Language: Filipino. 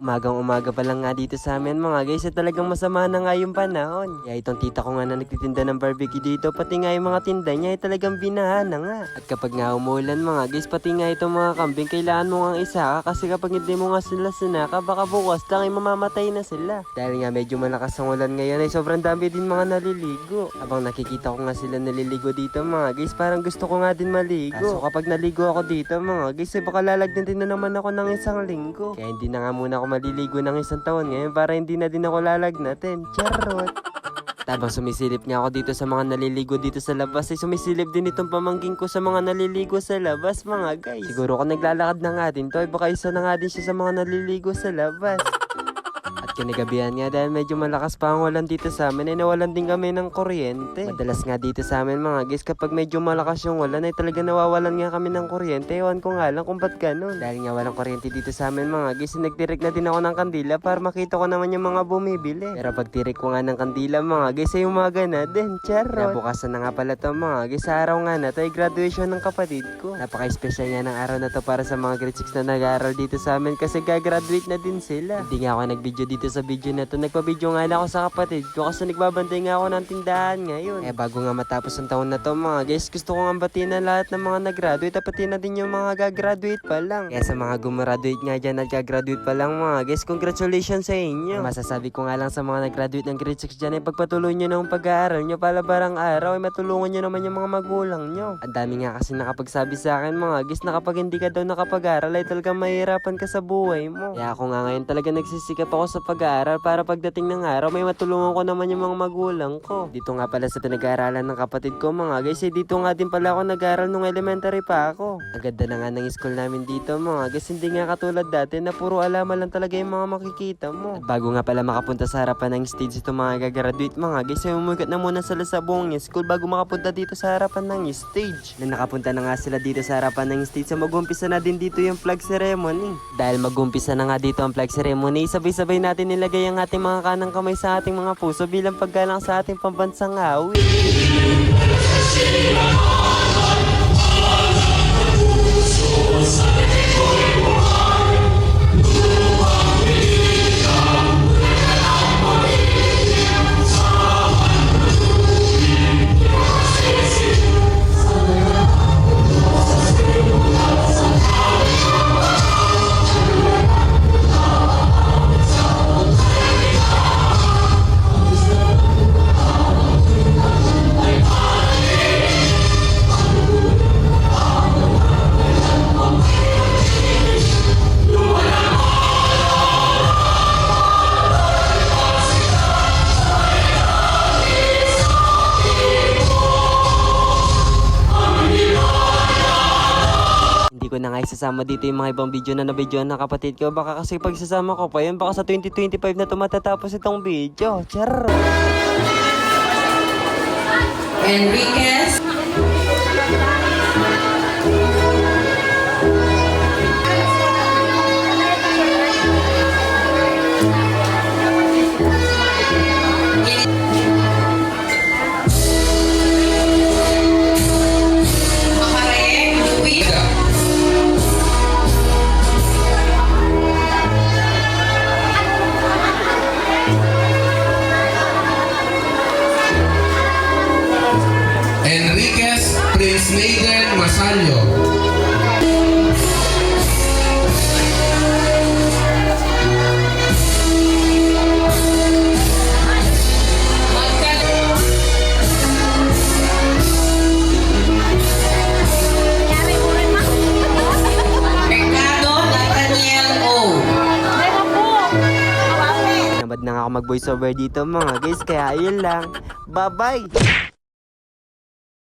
Umagang-umaga pa lang nga dito sa amin mga guys, talagang masama na nga yung panahon. Kaya itong tita ko nga na nagtitinda ng barbecue dito, pati nga yung mga tinda niya ay talagang binaha na nga. At kapag nga umulan mga guys, pati nga itong mga kambing, kailangan mo nga isaka kasi kapag hindi mo nga sila sinaka, baka bukas lang ay mamamatay na sila. Dahil nga medyo malakas ang ulan ngayon ay sobrang dami din mga naliligo. Habang nakikita ko nga sila naliligo dito mga guys, parang gusto ko nga din maligo. So kapag naligo ako dito mga guys, ay baka lalagdan din na naman ako ng isang linggo. Kaya hindi na nga muna ako maliligo ng isang taon ngayon para hindi na din ako lalagnatin. Charot! Habang sumisilip nga ako dito sa mga naliligo dito sa labas, ay sumisilip din itong pamangking ko sa mga naliligo sa labas mga guys. Siguro kung naglalakad na nga din to, ay baka isa na nga din siya sa mga naliligo sa labas. Kinagabihan nga dahil medyo malakas pa ang ulan dito sa amin ay nawalan din kami ng kuryente. Madalas nga dito sa amin mga guys, kapag medyo malakas yung ulan ay talaga nawawalan nga kami ng kuryente. Ewan ko nga lang kung ba't ganun. Dahil nga walang kuryente dito sa amin mga guys, nagtirik na din ako ng kandila para makita ko naman yung mga bumibili. Pero pag tirik ko nga ng kandila mga guys ay umaga na din. Charot! Bukasan na nga pala to mga guys, sa araw nga na to ay graduation ng kapatid ko. Napaka-special nga ng araw na to para sa mga grade 6 na nag-aaral dito sa amin kasi gagraduate na din sila. Hindi nga ako nag-video dito sa video na to, nagpa-video nga na ako sa kapatid ko kasi nagbabantay nga ako ng tindahan ngayon. Bago nga matapos ang taon na to mga guys, gusto ko nga batiin na lahat ng mga nag-graduate at pati na din yung mga gagraduate pa lang. Kaya sa mga gumraduate nga dyan at gagraduate pa lang mga guys, congratulations sa inyo. Masasabi ko nga lang sa mga nag-graduate ng grade 6 dyan ay pagpatuloy nyo na yung pag-aaral nyo para barang araw ay matulungan nyo naman yung mga magulang nyo. Ang dami nga kasi nakapagsabi sa akin mga guys na kapag hindi ka daw nakapag-aaral ay talagang mahirapan ka sa buhay mo. Kaya ako nga ngayon talaga nagsisikap ako sa pag-aaral para pagdating ng araw may matulungan ko naman yung mga magulang ko. Dito nga pala sa pinag-aaralan ng kapatid ko mga guys, dito nga din pala ako nag-aaral nung elementary pa ako. Ang ganda na nga ng school namin dito mga guys, hindi nga katulad dati na puro alaman lang talaga yung mga makikita mo. At bago nga pala makapunta sa harapan ng stage itong mga gagraduate mga guys, ay umukat na muna sila sa buong school bago makapunta dito sa harapan ng stage. Na nakapunta na nga sila dito sa harapan ng stage, mag-umpisa na din dito yung flag ceremony. Dahil mag-umpisa na nga dito ang flag ceremony, sabay-sabay natin nilagay ang ating mga kanang kamay sa ating mga puso bilang paggalang sa ating pambansang awit. Ko na nga isasama dito yung mga ibang video na nabidyoan ng kapatid ko. Baka kasi pag sasama ko pa yun, baka sa 2025 na ito matatapos itong video. Charot! Enriquez. Enriquez Prince Nathan Masallo. Ricardo Nathaniel O. Namad na nga ako mag voice over dito mga guys, kaya ayun lang. Bye-bye!